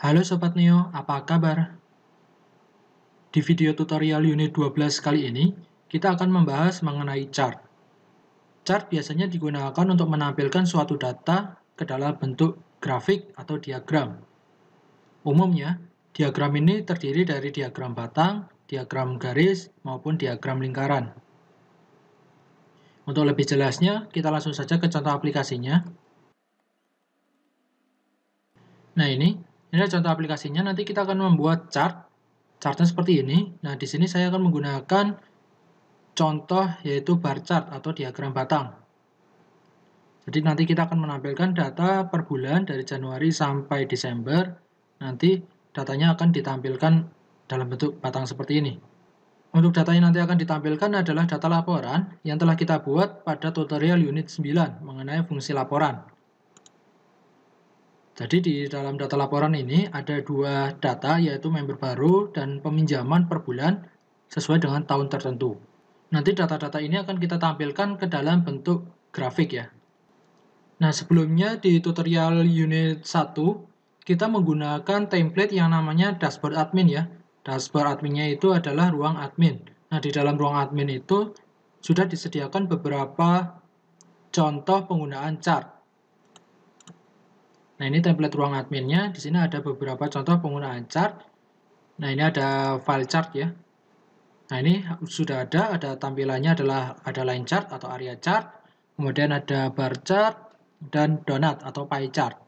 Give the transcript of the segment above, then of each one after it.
Halo Sobat Neo, apa kabar? Di video tutorial unit 12 kali ini, kita akan membahas mengenai chart. Chart biasanya digunakan untuk menampilkan suatu data ke dalam bentuk grafik atau diagram. Umumnya, diagram ini terdiri dari diagram batang, diagram garis, maupun diagram lingkaran. Untuk lebih jelasnya, kita langsung saja ke contoh aplikasinya. Nah ini adalah contoh aplikasinya. Nanti kita akan membuat chart. Chartnya seperti ini. Nah, di sini saya akan menggunakan contoh yaitu bar chart atau diagram batang. Jadi nanti kita akan menampilkan data per bulan dari Januari sampai Desember. Nanti datanya akan ditampilkan dalam bentuk batang seperti ini. Untuk data yang nanti akan ditampilkan adalah data laporan yang telah kita buat pada tutorial unit 9 mengenai fungsi laporan. Jadi di dalam data laporan ini ada dua data, yaitu member baru dan peminjaman per bulan sesuai dengan tahun tertentu. Nanti data-data ini akan kita tampilkan ke dalam bentuk grafik ya. Nah, sebelumnya di tutorial unit 1, kita menggunakan template yang namanya dashboard admin ya. Dashboard adminnya itu adalah ruang admin. Nah, di dalam ruang admin itu sudah disediakan beberapa contoh penggunaan chart. Nah, ini template ruang adminnya. Di sini ada beberapa contoh penggunaan chart. Nah, ini ada file chart ya. Nah, ini sudah ada tampilannya adalah ada line chart atau area chart, kemudian ada bar chart, dan donut atau pie chart.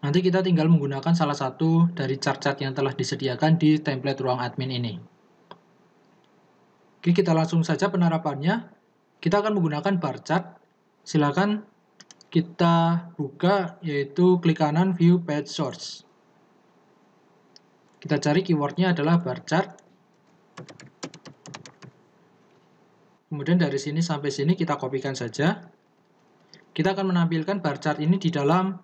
Nanti kita tinggal menggunakan salah satu dari chart-chart yang telah disediakan di template ruang admin ini. Oke, kita langsung saja penerapannya. Kita akan menggunakan bar chart. Silakan kita buka, yaitu klik kanan view page source. Kita cari keywordnya adalah bar chart. Kemudian dari sini sampai sini kita kopikan saja. Kita akan menampilkan bar chart ini di dalam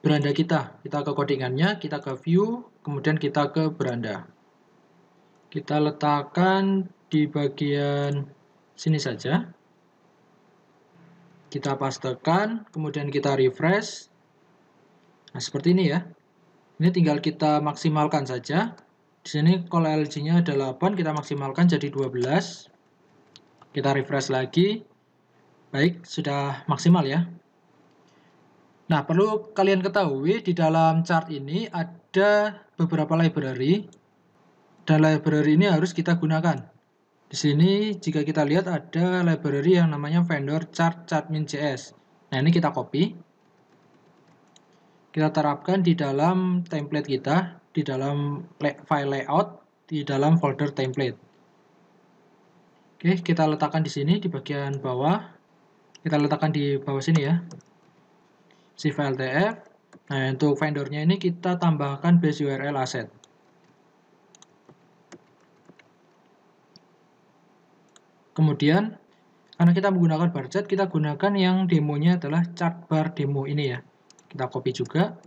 beranda kita. Kita ke codingannya, kita ke view, kemudian kita ke beranda. Kita letakkan di bagian sini saja. Kita pastekan, kemudian kita refresh. Nah, seperti ini ya. Ini tinggal kita maksimalkan saja. Di sini call LG-nya ada 8, kita maksimalkan jadi 12. Kita refresh lagi. Baik, sudah maksimal ya. Nah, perlu kalian ketahui di dalam chart ini ada beberapa library. Dan library ini harus kita gunakan. Di sini jika kita lihat ada library yang namanya vendor chart chartmin.js. Nah, ini kita copy. Kita terapkan di dalam template kita, di dalam file layout, di dalam folder template. Oke, kita letakkan di sini di bagian bawah. Kita letakkan di bawah sini ya. Shift Alt F. Nah, untuk vendornya ini kita tambahkan base URL asset. Kemudian, karena kita menggunakan bar chart, kita gunakan yang demonya adalah chart bar demo ini ya. Kita copy juga.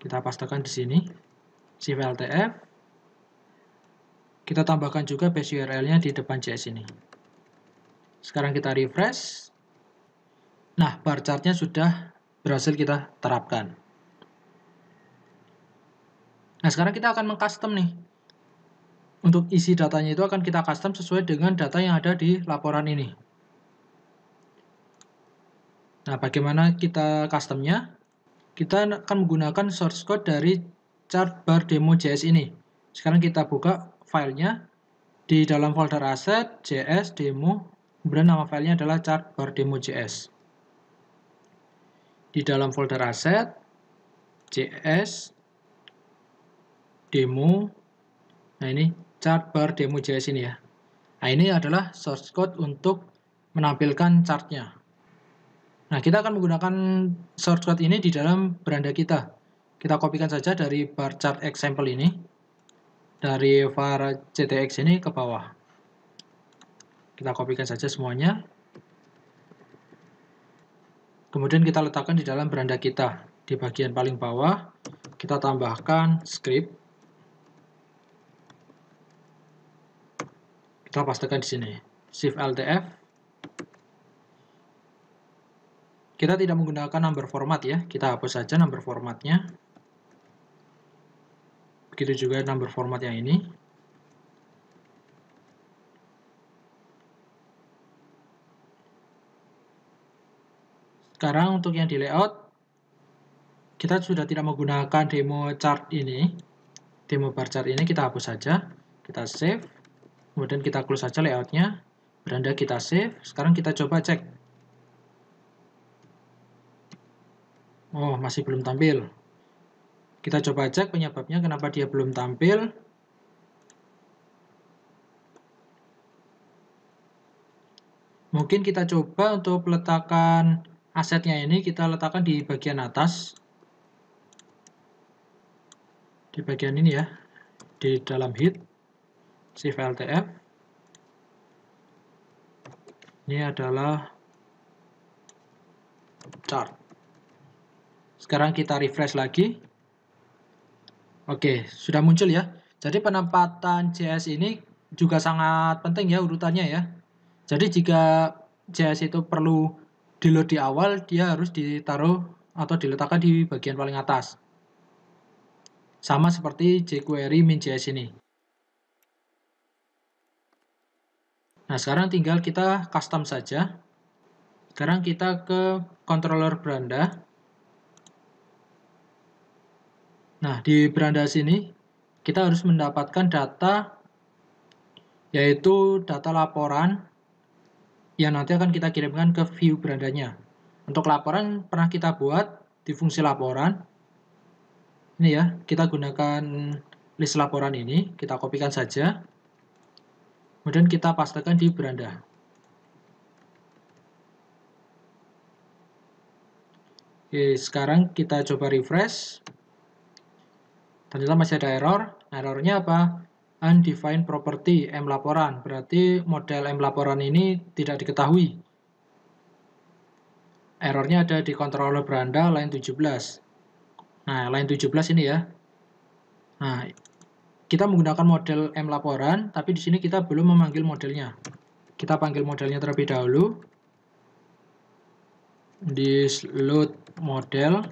Kita pastekan di sini. Shift Alt F. Kita tambahkan juga base URL-nya di depan JS ini. Sekarang kita refresh. Nah, bar chart-nya sudah berhasil kita terapkan. Nah, sekarang kita akan mengcustom nih. Untuk isi datanya itu akan kita custom sesuai dengan data yang ada di laporan ini. Nah, bagaimana kita customnya? Kita akan menggunakan source code dari chart bar demo.js ini. Sekarang kita buka filenya di dalam folder asset, js, demo, kemudian nama filenya adalah chart bar demo.js. Di dalam folder asset, js, demo, nah ini chart bar demo.js ini ya. Nah, ini adalah source code untuk menampilkan chartnya. Nah, kita akan menggunakan source code ini di dalam beranda kita. Kita kopikan saja dari bar chart example ini. Dari var ctx ini ke bawah. Kita kopikan saja semuanya. Kemudian kita letakkan di dalam beranda kita. Di bagian paling bawah, kita tambahkan script. Kita pastekan di sini. Shift Alt F. Kita tidak menggunakan number format ya. Kita hapus saja number formatnya. Begitu juga number format yang ini. Sekarang untuk yang di layout, kita sudah tidak menggunakan demo chart ini. Demo bar chart ini kita hapus saja. Kita save. Kemudian kita close saja layoutnya. Beranda kita save. Sekarang kita coba cek. Oh, masih belum tampil. Kita coba cek penyebabnya kenapa dia belum tampil. Mungkin kita coba untuk letakkan asetnya ini, kita letakkan di bagian atas. Di bagian ini ya, di dalam head. Shift LTF. Ini adalah chart. Sekarang kita refresh lagi. Oke, sudah muncul ya. Jadi penempatan JS ini juga sangat penting ya urutannya ya. Jadi jika JS itu perlu di-load di awal, dia harus ditaruh atau diletakkan di bagian paling atas. Sama seperti jQuery min.js ini. Nah, sekarang tinggal kita custom saja. Sekarang kita ke controller beranda. Nah, di beranda sini kita harus mendapatkan data, yaitu data laporan yang nanti akan kita kirimkan ke view berandanya. Untuk laporan pernah kita buat di fungsi laporan. Ini ya, kita gunakan list laporan ini, kita kopikan saja. Kemudian kita pastekan di beranda. Oke, sekarang kita coba refresh. Ternyata masih ada error. Errornya apa? Undefined property M laporan. Berarti model M laporan ini tidak diketahui. Errornya ada di controller beranda line 17. Nah, line 17 ini ya. Nah, kita menggunakan model M laporan, tapi di sini kita belum memanggil modelnya. Kita panggil modelnya terlebih dahulu. Di load model,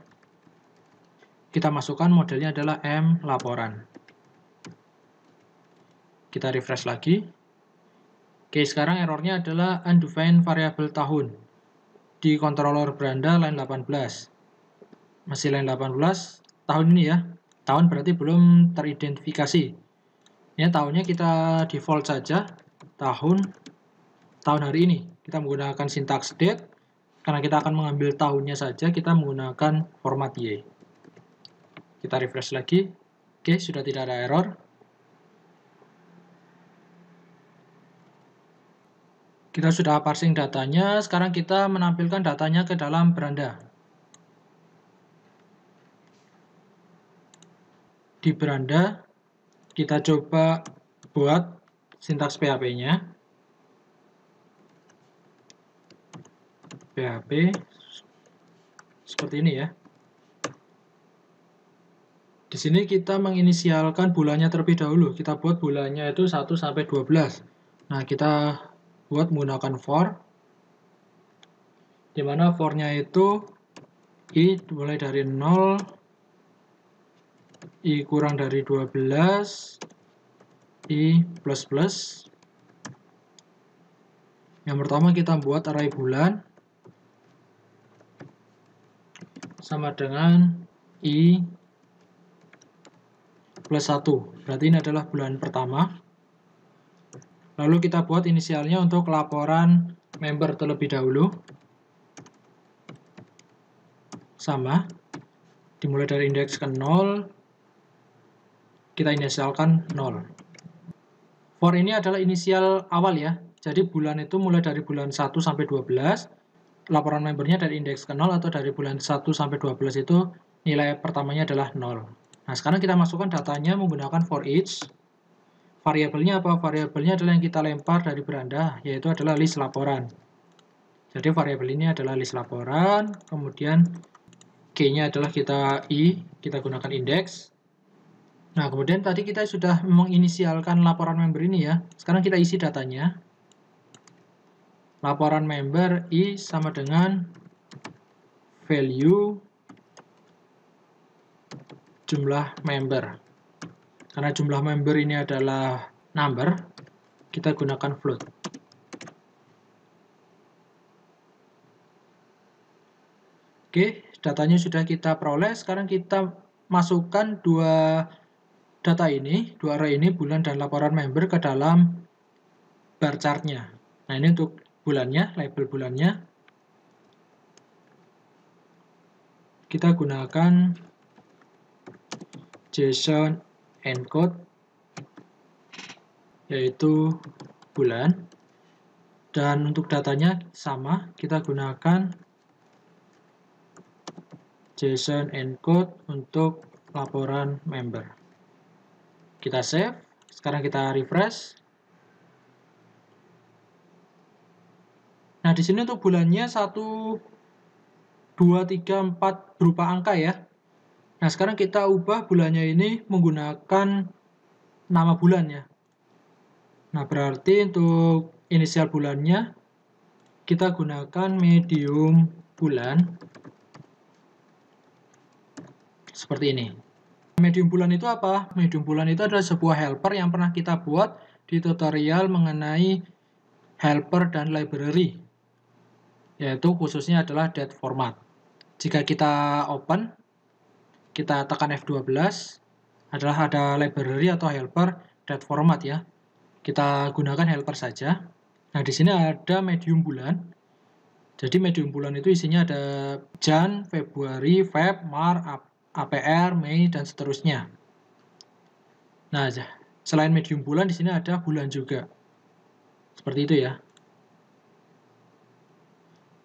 kita masukkan modelnya adalah M laporan. Kita refresh lagi. Oke, sekarang errornya adalah undefined variable tahun. Di controller beranda line 18. Masih line 18, tahun ini ya. Tahun berarti belum teridentifikasi. Ya, tahunnya kita default saja. Tahun hari ini. Kita menggunakan sintaks date. Karena kita akan mengambil tahunnya saja, kita menggunakan format Y. Kita refresh lagi. Oke, sudah tidak ada error. Kita sudah parsing datanya, sekarang kita menampilkan datanya ke dalam beranda. Di beranda, kita coba buat sintaks PHP-nya. PHP seperti ini ya. Di sini kita menginisialkan bulannya terlebih dahulu. Kita buat bulannya itu 1 sampai 12. Nah, kita buat menggunakan for, di mana for-nya itu I mulai dari 0, I kurang dari 12, I plus plus. Yang pertama kita buat array bulan sama dengan I plus 1. Berarti ini adalah bulan pertama. Lalu kita buat inisialnya untuk laporan member terlebih dahulu. Sama. Dimulai dari indeks ke 0. Kita inisialkan 0. For ini adalah inisial awal ya. Jadi bulan itu mulai dari bulan 1 sampai 12. Laporan membernya dari indeks ke 0 atau dari bulan 1 sampai 12 itu nilai pertamanya adalah 0. Nah, sekarang kita masukkan datanya menggunakan for each. Variabelnya apa? Variabelnya adalah yang kita lempar dari beranda, yaitu adalah list laporan. Jadi variabel ini adalah list laporan, kemudian key-nya adalah kita kita gunakan indeks. Nah, kemudian tadi kita sudah menginisialkan laporan member ini ya. Sekarang kita isi datanya. Laporan member I sama dengan value jumlah member. Karena jumlah member ini adalah number, kita gunakan float. Oke, datanya sudah kita peroleh. Sekarang kita masukkan dua data ini, dua array ini, bulan dan laporan member ke dalam bar chart-nya. Nah, ini untuk bulannya, label bulannya. Kita gunakan JSON encode, yaitu bulan. Dan untuk datanya sama, kita gunakan JSON encode untuk laporan member. Kita save. Sekarang kita refresh. Nah, di sini untuk bulannya 1, 2, 3, 4 berupa angka ya. Nah, sekarang kita ubah bulannya ini menggunakan nama bulannya. Nah, berarti untuk inisial bulannya kita gunakan medium bulan. Seperti ini. Medium bulan itu apa? Medium bulan itu adalah sebuah helper yang pernah kita buat di tutorial mengenai helper dan library, yaitu khususnya adalah date format. Jika kita open, kita tekan F12, adalah ada library atau helper date format ya. Kita gunakan helper saja. Nah, di sini ada medium bulan. Jadi medium bulan itu isinya ada Jan, Februari, Feb, Maret, APR, Mei, dan seterusnya. Nah, selain medium bulan, di sini ada bulan juga. Seperti itu ya.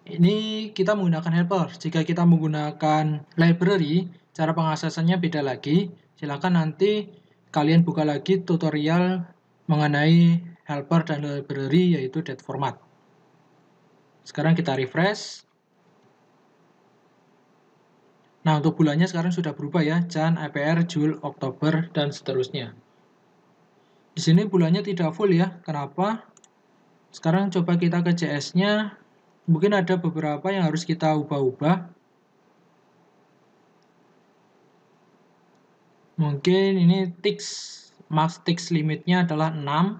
Ini kita menggunakan helper. Jika kita menggunakan library, cara pengaksesannya beda lagi. Silakan nanti kalian buka lagi tutorial mengenai helper dan library, yaitu date format. Sekarang kita refresh. Nah, untuk bulannya sekarang sudah berubah ya, Jan, APR, Jul, Oktober, dan seterusnya. Di sini bulannya tidak full ya, kenapa? Sekarang coba kita ke JS-nya, mungkin ada beberapa yang harus kita ubah-ubah. Mungkin ini max tick limitnya adalah 6.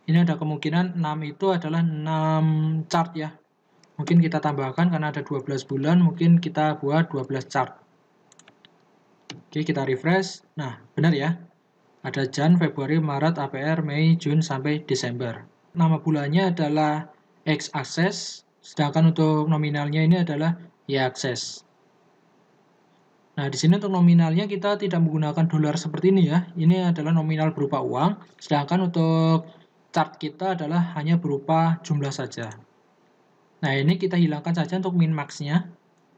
Ini ada kemungkinan 6 itu adalah 6 chart ya. Mungkin kita tambahkan karena ada 12 bulan, mungkin kita buat 12 chart. Oke, kita refresh. Nah, benar ya. Ada Jan, Februari, Maret, APR, Mei, Jun, sampai Desember. Nama bulannya adalah X-axis, sedangkan untuk nominalnya ini adalah Y-axis. Nah, di sini untuk nominalnya kita tidak menggunakan dolar seperti ini ya. Ini adalah nominal berupa uang, sedangkan untuk chart kita adalah hanya berupa jumlah saja. Nah, ini kita hilangkan saja untuk min-max-nya.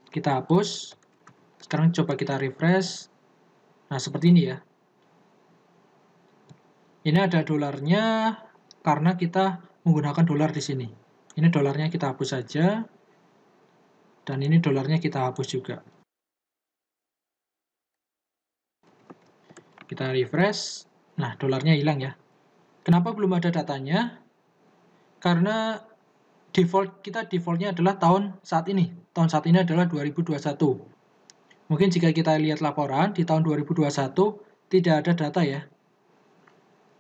Kita hapus. Sekarang coba kita refresh. Nah, seperti ini ya. Ini ada dolarnya karena kita menggunakan dolar di sini. Ini dolarnya kita hapus saja. Dan ini dolarnya kita hapus juga. Kita refresh. Nah, dolarnya hilang ya. Kenapa belum ada datanya? Karena defaultnya adalah tahun saat ini. Tahun saat ini adalah 2021. Mungkin jika kita lihat laporan di tahun 2021 tidak ada data ya.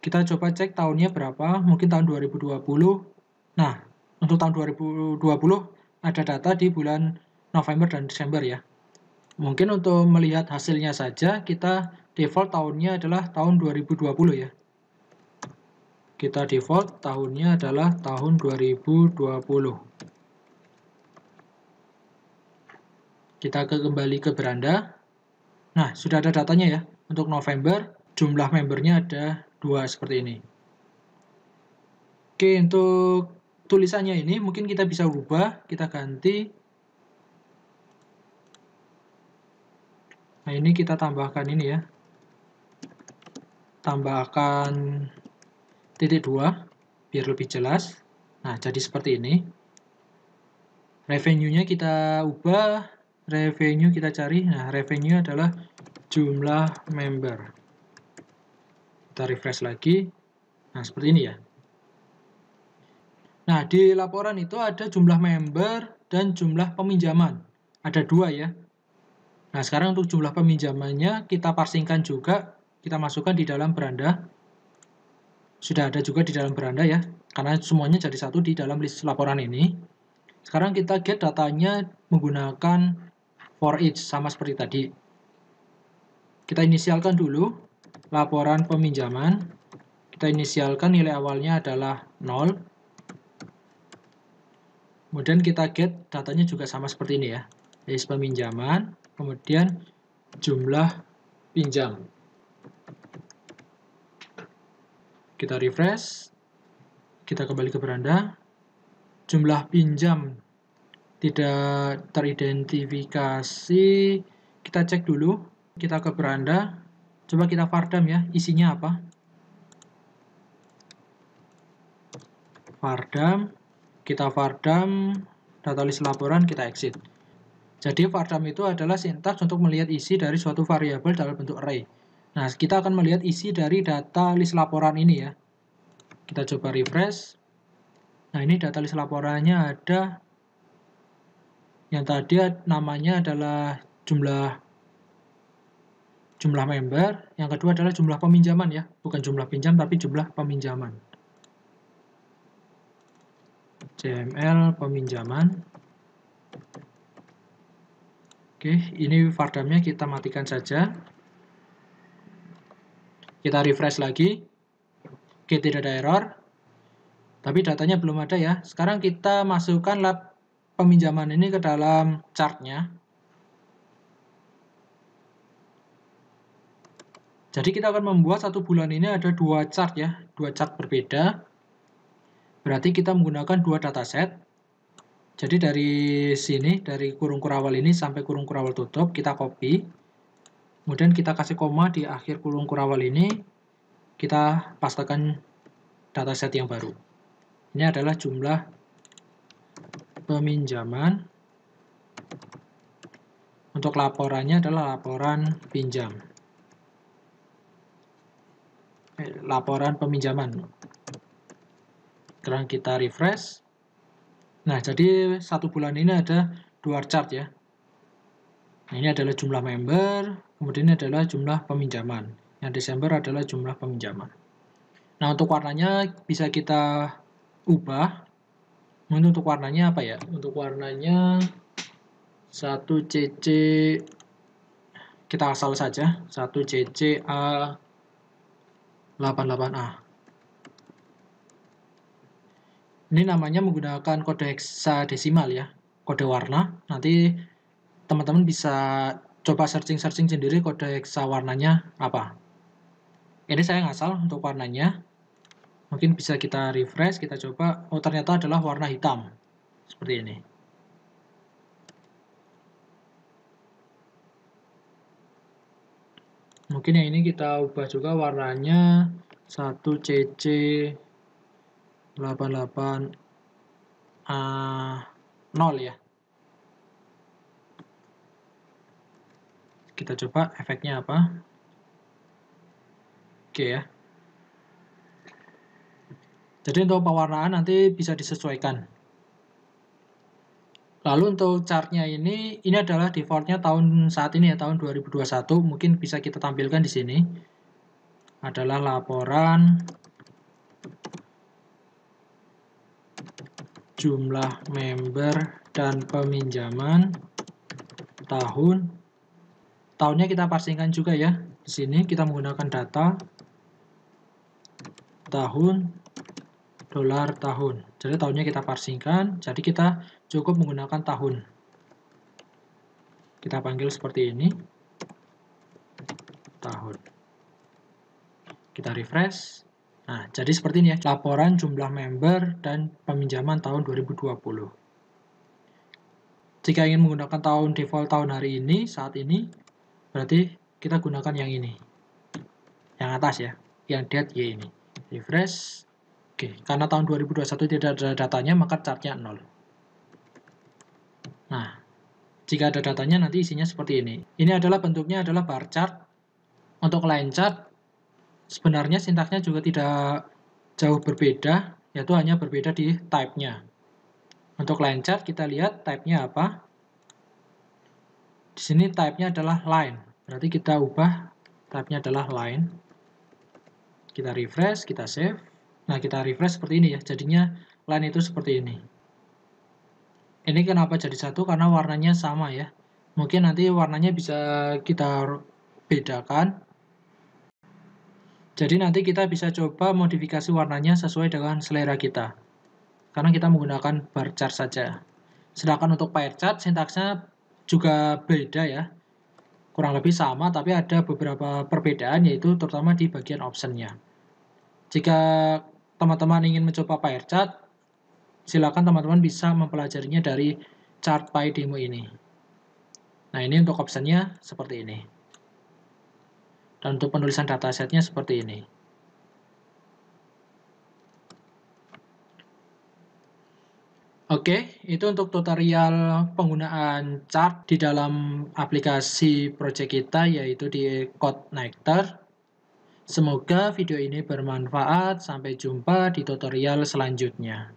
Kita coba cek tahunnya berapa, mungkin tahun 2020. Nah, untuk tahun 2020 ada data di bulan November dan Desember ya. Mungkin untuk melihat hasilnya saja, kita default tahunnya adalah tahun 2020 ya. Kita default tahunnya adalah tahun 2020. Kita kembali ke beranda. Nah, sudah ada datanya ya. Untuk November, jumlah membernya ada 2 seperti ini. Oke, untuk tulisannya ini mungkin kita bisa ubah. Kita ganti. Nah, ini kita tambahkan ini ya. Tambahkan titik 2 biar lebih jelas. Nah, jadi seperti ini. Revenue-nya kita ubah, revenue kita cari. Nah, revenue adalah jumlah member. Kita refresh lagi. Nah, seperti ini ya. Nah, di laporan itu ada jumlah member dan jumlah peminjaman. Ada 2 ya. Nah, sekarang untuk jumlah peminjamannya kita parsingkan juga kita masukkan di dalam beranda. Sudah ada juga di dalam beranda ya, karena semuanya jadi satu di dalam list laporan ini. Sekarang kita get datanya menggunakan for each, sama seperti tadi. Kita inisialkan dulu laporan peminjaman. Kita inisialkan nilai awalnya adalah 0. Kemudian kita get datanya juga sama seperti ini ya. List peminjaman, kemudian jumlah pinjam. Kita refresh, kita kembali ke beranda, jumlah pinjam tidak teridentifikasi, kita cek dulu, kita ke beranda, coba kita vardam ya, isinya apa? Vardam, kita vardam, data list laporan, kita exit. Jadi vardam itu adalah sintaks untuk melihat isi dari suatu variabel dalam bentuk array. Nah, kita akan melihat isi dari data list laporan ini ya. Kita coba refresh. Nah, ini data list laporannya ada. Yang tadi namanya adalah jumlah member. Yang kedua adalah jumlah peminjaman ya. Bukan jumlah pinjam, tapi jumlah peminjaman. CML peminjaman. Oke, ini vardamnya kita matikan saja. Kita refresh lagi. Oke, tidak ada error. Tapi datanya belum ada ya. Sekarang kita masukkan lab peminjaman ini ke dalam chartnya. Jadi kita akan membuat satu bulan ini ada dua chart ya. Dua chart berbeda. Berarti kita menggunakan dua dataset. Jadi dari sini, dari kurung kurawal ini sampai kurung kurawal tutup, kita copy. Kemudian kita kasih koma di akhir kurung kurawal ini. Kita pastekan dataset yang baru. Ini adalah jumlah peminjaman. Untuk laporannya adalah laporan pinjam. Laporan peminjaman. Sekarang kita refresh. Nah, jadi satu bulan ini ada dua chart ya. Nah, ini adalah jumlah member, kemudian ini adalah jumlah peminjaman. Yang Desember adalah jumlah peminjaman. Nah, untuk warnanya bisa kita ubah. Untuk warnanya apa ya? Untuk warnanya 1CC, kita asal saja, 1CCA 88A. Ini namanya menggunakan kode heksadesimal ya, kode warna. Nanti teman-teman bisa coba searching-searching sendiri kode heksa warnanya apa. Ini saya ngasal untuk warnanya. Mungkin bisa kita refresh, kita coba. Oh, ternyata adalah warna hitam. Seperti ini. Mungkin yang ini kita ubah juga warnanya 1CC 88A0 ya. Kita coba efeknya apa. Oke ya. Jadi untuk pewarnaan nanti bisa disesuaikan. Lalu untuk chartnya ini adalah defaultnya tahun saat ini ya, tahun 2021. Mungkin bisa kita tampilkan di sini. Adalah laporan jumlah member dan peminjaman tahun. Tahunnya kita parsingkan juga ya. Di sini kita menggunakan data tahun dolar tahun. Jadi tahunnya kita parsingkan. Jadi kita cukup menggunakan tahun. Kita panggil seperti ini. Tahun. Kita refresh. Nah, jadi seperti ini ya. Laporan jumlah member dan peminjaman tahun 2020. Jika ingin menggunakan tahun default tahun hari ini, saat ini, berarti kita gunakan yang ini. Yang atas ya. Yang date Y ini. Refresh. Oke, karena tahun 2021 tidak ada datanya, maka chartnya 0. Nah, jika ada datanya, nanti isinya seperti ini. Ini adalah bentuknya adalah bar chart. Untuk line chart, sebenarnya sintaksnya juga tidak jauh berbeda, yaitu hanya berbeda di type-nya. Untuk line chart, kita lihat type-nya apa. Di sini type-nya adalah line. Berarti kita ubah type-nya adalah line. Kita refresh, kita save. Nah, kita refresh seperti ini ya. Jadinya line itu seperti ini. Ini kenapa jadi satu? Karena warnanya sama ya. Mungkin nanti warnanya bisa kita bedakan. Jadi nanti kita bisa coba modifikasi warnanya sesuai dengan selera kita. Karena kita menggunakan bar chart saja. Sedangkan untuk pie chart, sintaksnya juga beda ya. Kurang lebih sama, tapi ada beberapa perbedaan, yaitu terutama di bagian option-nya. Jika teman-teman ingin mencoba pie chart, silakan teman-teman bisa mempelajarinya dari chart pie demo ini. Nah, ini untuk option-nya seperti ini. Dan untuk penulisan datasetnya seperti ini. Oke, itu untuk tutorial penggunaan chart di dalam aplikasi project kita, yaitu di CodeNectar. Semoga video ini bermanfaat. Sampai jumpa di tutorial selanjutnya.